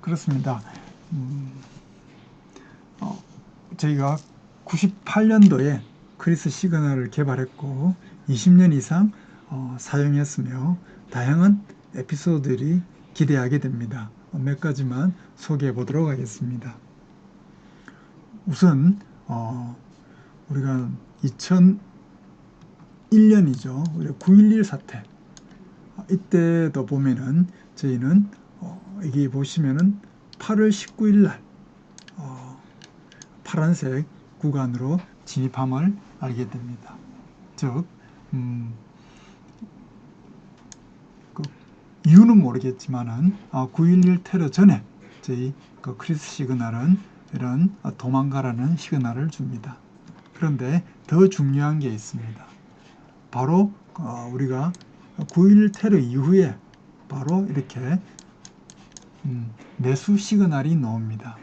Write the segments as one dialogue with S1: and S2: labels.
S1: 그렇습니다. 저희가 98년도에 크리스 시그널을 개발했고 20년 이상 사용했으며 다양한 에피소드들이 기대하게 됩니다. 몇 가지만 소개해 보도록 하겠습니다. 우선 우리가 2001년이죠. 우리 9.11 사태. 이때도 보면은 저희는 여기 보시면은 8월 19일 날 파란색 구간으로 진입함을 알게 됩니다. 즉, 그 이유는 모르겠지만은 9.11 테러 전에 저희 그 크리스 시그널은 이런 도망가라는 시그널을 줍니다. 그런데 더 중요한 게 있습니다. 바로 우리가 9.11 테러 이후에 바로 이렇게 매수 시그널이 나옵니다.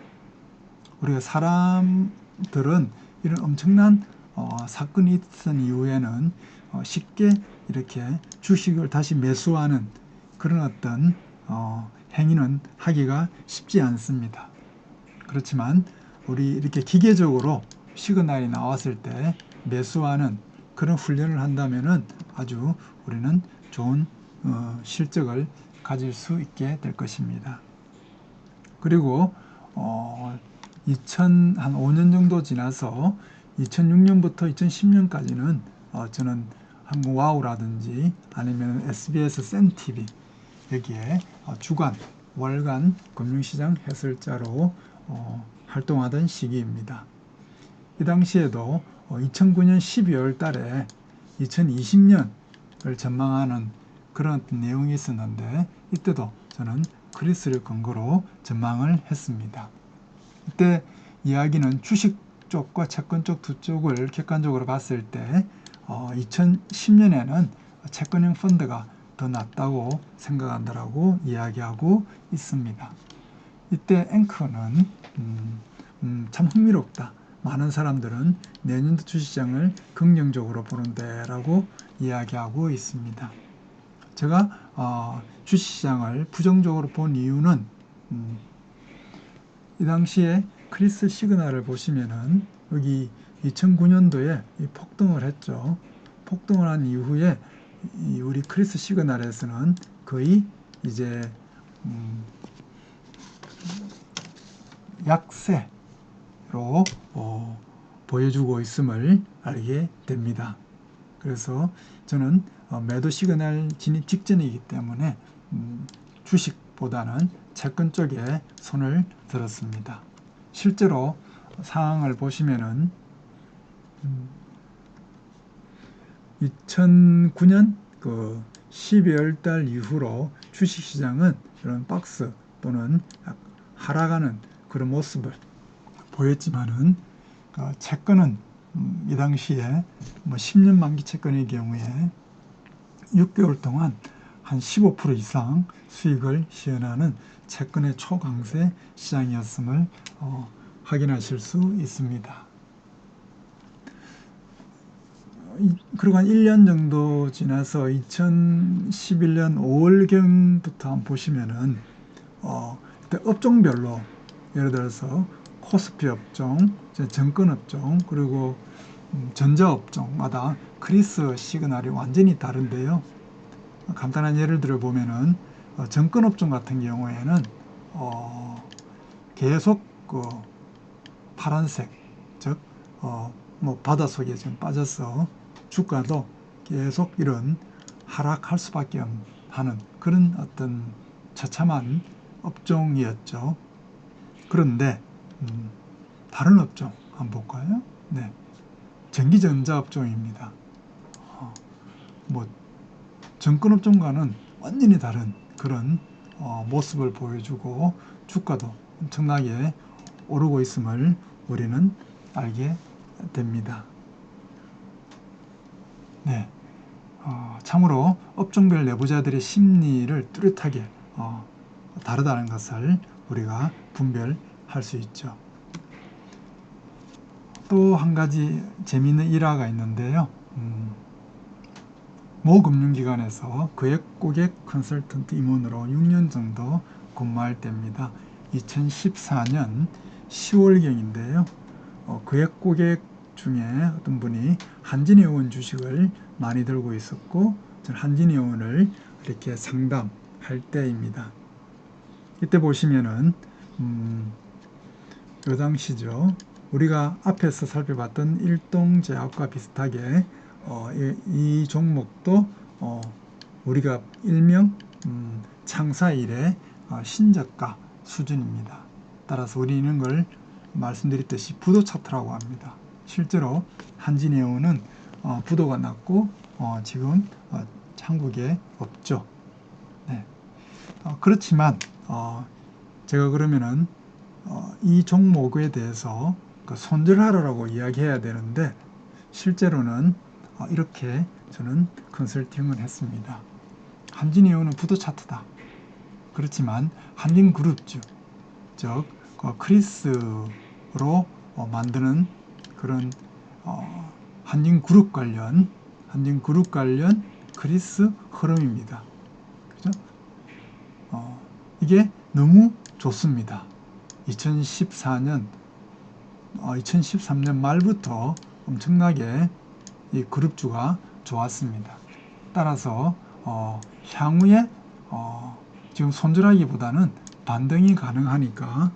S1: 우리가 사람들은 이런 엄청난 사건이 있었던 이후에는 쉽게 이렇게 주식을 다시 매수하는 그런 어떤 행위는 하기가 쉽지 않습니다. 그렇지만 우리 이렇게 기계적으로 시그널이 나왔을 때 매수하는 그런 훈련을 한다면은 아주 우리는 좋은 실적을 가질 수 있게 될 것입니다. 그리고 5년 정도 지나서 2006년부터 2010년까지는 저는 한국와우라든지 아니면 SBS 센TV 여기에 주간, 월간 금융시장 해설자로 활동하던 시기입니다. 이 당시에도 2009년 12월 달에 2020년을 전망하는 그런 내용이 있었는데 이때도 저는 크리스를 근거로 전망을 했습니다. 이때 이야기는 주식 쪽과 채권 쪽 두 쪽을 객관적으로 봤을 때 2010년에는 채권형 펀드가 더 낫다고 생각한다라고 이야기하고 있습니다. 이때 앵커는 참 흥미롭다. 많은 사람들은 내년도 주식시장을 긍정적으로 보는데 라고 이야기하고 있습니다. 제가 주식시장을 부정적으로 본 이유는 이 당시에 크리스 시그널을 보시면은 여기 2009년도에 폭등을 했죠. 폭등을 한 이후에 우리 크리스 시그널에서는 거의 이제 약세로 보여주고 있음을 알게 됩니다. 그래서 저는 매도 시그널 진입 직전이기 때문에 주식보다는 채권 쪽에 손을 들었습니다. 실제로 상황을 보시면은 2009년 그 12월 달 이후로 주식시장은 이런 박스 또는 하락하는 그런 모습을 보였지만은 채권은 이 당시에 10년 만기 채권의 경우에 6개월 동안 한 15% 이상 수익을 시현하는 채권의 초강세 시장이었음을 확인하실 수 있습니다. 그리고 한 1년 정도 지나서 2011년 5월경부터 한번 보시면은 그때 업종별로 예를 들어서 코스피 업종, 증권 업종, 그리고 전자업종마다 크리스 시그널이 완전히 다른데요. 간단한 예를 들어 보면은 증권업종 같은 경우에는 계속 그 파란색, 즉 바닷속에 좀 빠져서 주가도 계속 이런 하락할 수밖에 하는 그런 어떤 처참한 업종이었죠. 그런데 다른 업종 한번 볼까요? 네, 전기전자 업종입니다. 증권업종과는 완전히 다른 그런 모습을 보여주고 주가도 엄청나게 오르고 있음을 우리는 알게 됩니다. 네, 참으로 업종별 내부자들의 심리를 뚜렷하게 다르다는 것을 우리가 분별할 수 있죠. 또 한 가지 재미있는 일화가 있는데요. 모 금융기관에서 고객 컨설턴트 임원으로 6년 정도 근무할 때입니다. 2014년 10월경인데요. 그액 고객 중에 어떤 분이 한진해운 주식을 많이 들고 있었고, 저는 한진해운을 이렇게 상담할 때입니다. 이때 보시면은 그 당시죠. 우리가 앞에서 살펴봤던 일동제약과 비슷하게 이 종목도 우리가 일명 창사 이래 신저가 수준입니다. 따라서 우리는 이걸 말씀드렸듯이 부도 차트라고 합니다. 실제로 한진해운은 부도가 났고 지금 한국에 없죠. 네. 그렇지만 제가 그러면은 이 종목에 대해서 손절하라고 이야기해야 되는데 실제로는 이렇게 저는 컨설팅을 했습니다. 한진해운은 부도 차트다. 그렇지만 한진그룹주, 즉 크리스로 만드는 그런 한진그룹 관련 크리스 흐름입니다. 그죠? 이게 너무 좋습니다. 2013년 말부터 엄청나게 이 그룹주가 좋았습니다. 따라서 향후에 지금 손절하기보다는 반등이 가능하니까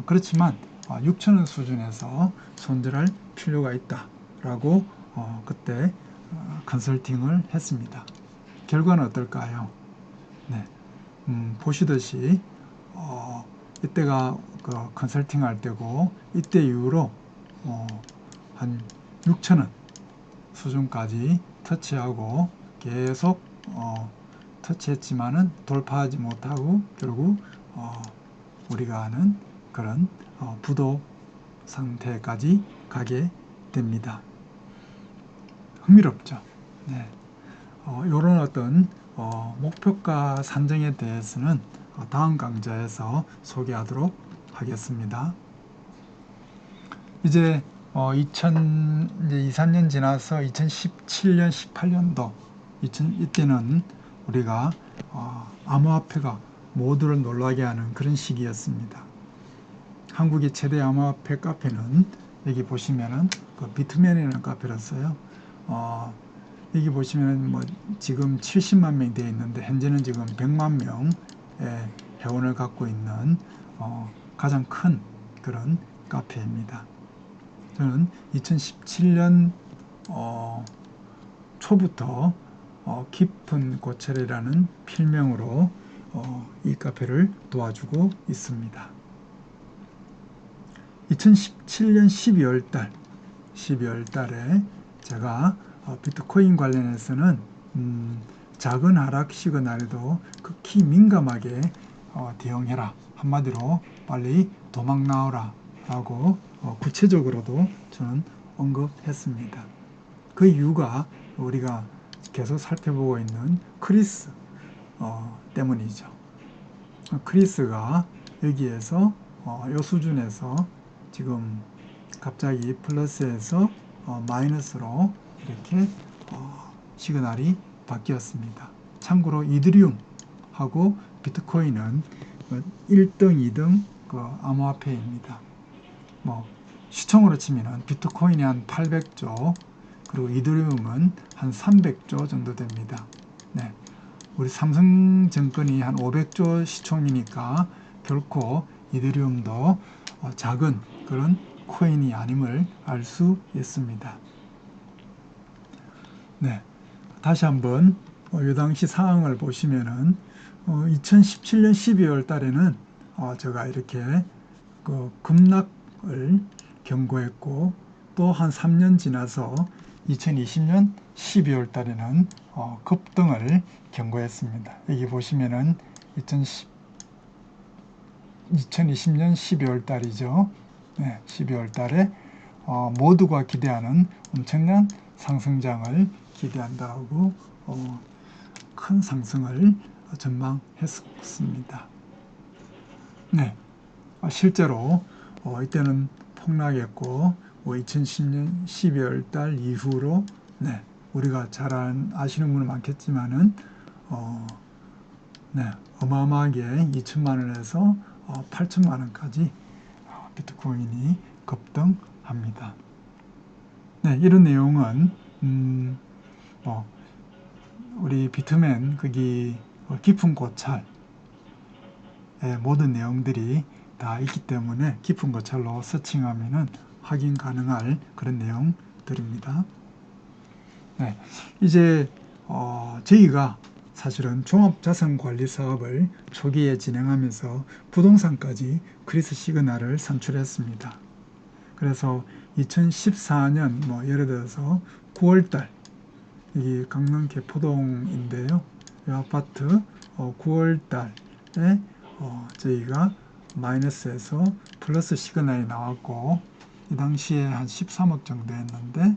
S1: 그렇지만 6,000원 수준에서 손절할 필요가 있다라고 그때 컨설팅을 했습니다. 결과는 어떨까요? 네, 보시듯이 이때가 컨설팅 할 때고 이때 이후로 한 6,000원 수준까지 터치하고 계속 터치했지만은 돌파하지 못하고 결국 우리가 아는 그런 부도 상태까지 가게 됩니다. 흥미롭죠. 네. 이런 어떤 목표가 산정에 대해서는 다음 강좌에서 소개하도록 하겠습니다. 이제 2, 3년 지나서 2017년, 18년도 이때는 우리가 암호화폐가 모두를 놀라게 하는 그런 시기였습니다. 한국의 최대 암호화폐 카페는 여기 보시면은 그 비트맨이라는 카페였어요. 여기 보시면 뭐 지금 70만 명 되어 있는데 현재는 지금 100만 명의 회원을 갖고 있는 가장 큰 그런 카페입니다. 저는 2017년 초부터 깊은 고찰이라는 필명으로 이 카페를 도와주고 있습니다. 2017년 12월 달에 제가 비트코인 관련해서는 작은 하락 시그널에도 극히 민감하게 대응해라. 한마디로 빨리 도망 나오라 라고 구체적으로도 저는 언급했습니다. 그 이유가 우리가 계속 살펴보고 있는 크리스 때문이죠. 크리스가 여기에서 이 수준에서 지금 갑자기 플러스에서 마이너스로 이렇게 시그널이 바뀌었습니다. 참고로 이더리움하고 비트코인은 1등, 2등 그 암호화폐입니다. 뭐 시총으로 치면은 비트코인이 한 800조, 그리고 이더리움은 한 300조 정도 됩니다. 네. 우리 삼성증권이 한 500조 시총이니까 결코 이더리움도 작은 그런 코인이 아님을 알 수 있습니다. 네. 다시 한번 이 당시 상황을 보시면은 2017년 12월 달에는 제가 이렇게 그 급락을 경고했고 또 한 3년 지나서 2020년 12월 달에는 급등을 경고했습니다. 여기 보시면은 2020년 12월 달이죠. 네, 12월 달에 모두가 기대하는 엄청난 상승장을 기대한다고 큰 상승을 전망했습니다. 네, 실제로 이때는 폭락했고 2010년 12월 달 이후로 네, 우리가 잘 아시는 분은 많겠지만은 네, 어마어마하게 2천만 원에서 8천만 원까지 비트코인이 급등합니다. 네, 이런 내용은 우리 비트맨 거기 깊은 고찰의 모든 내용들이 다 있기 때문에 깊은 고찰로 서칭하면은 확인 가능할 그런 내용들입니다. 네, 이제 저희가 사실은 종합자산관리 사업을 초기에 진행하면서 부동산까지 크리스 시그널을 산출했습니다. 그래서 2014년 예를 들어서 9월달 이 강남 개포동인데요. 이 아파트 9월달에 저희가 마이너스에서 플러스 시그널이 나왔고 이 당시에 한 13억 정도였는데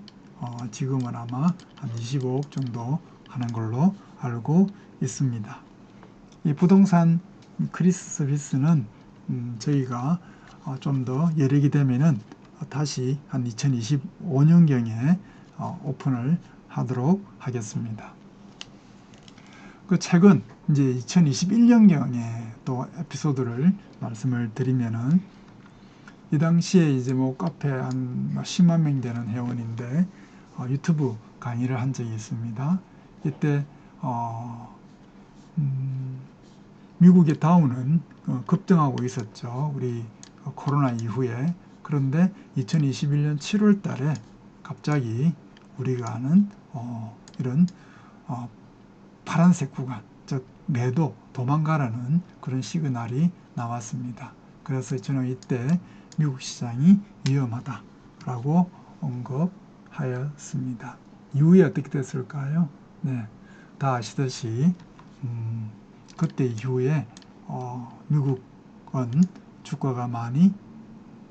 S1: 지금은 아마 한 25억 정도 하는 걸로 알고 있습니다. 이 부동산 크리스 서비스는 저희가 좀 더 여력이 되면은 다시 한 2025년경에 오픈을 하도록 하겠습니다. 그 최근 이제 2021년경에 또 에피소드를 말씀을 드리면은 이 당시에 이제 카페 한 10만 명 되는 회원인데 유튜브 강의를 한 적이 있습니다. 이때 미국의 다우는 급등하고 있었죠. 우리 코로나 이후에. 그런데 2021년 7월 달에 갑자기 우리가 아는 이런 파란색 구간, 즉 매도, 도망가라는 그런 시그널이 나왔습니다. 그래서 저는 이때 미국 시장이 위험하다라고 언급하였습니다. 이후에 어떻게 됐을까요? 네, 다 아시듯이 그때 이후에 미국은 주가가 많이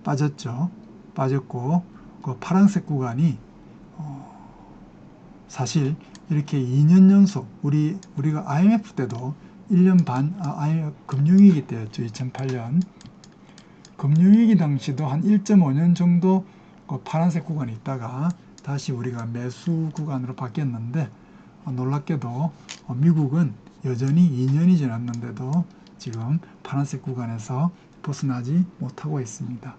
S1: 빠졌죠. 빠졌고 그 파란색 구간이 사실 이렇게 2년 연속 우리가 IMF 때도 1년 반 금융위기 때였죠. 2008년 금융위기 당시도 한 1.5년 정도 그 파란색 구간이 있다가 다시 우리가 매수 구간으로 바뀌었는데 놀랍게도 미국은 여전히 2년이 지났는데도 지금 파란색 구간에서 벗어나지 못하고 있습니다.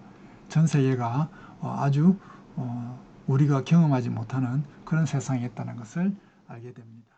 S1: 전 세계가 아주 우리가 경험하지 못하는 그런 세상이었다는 것을 알게 됩니다.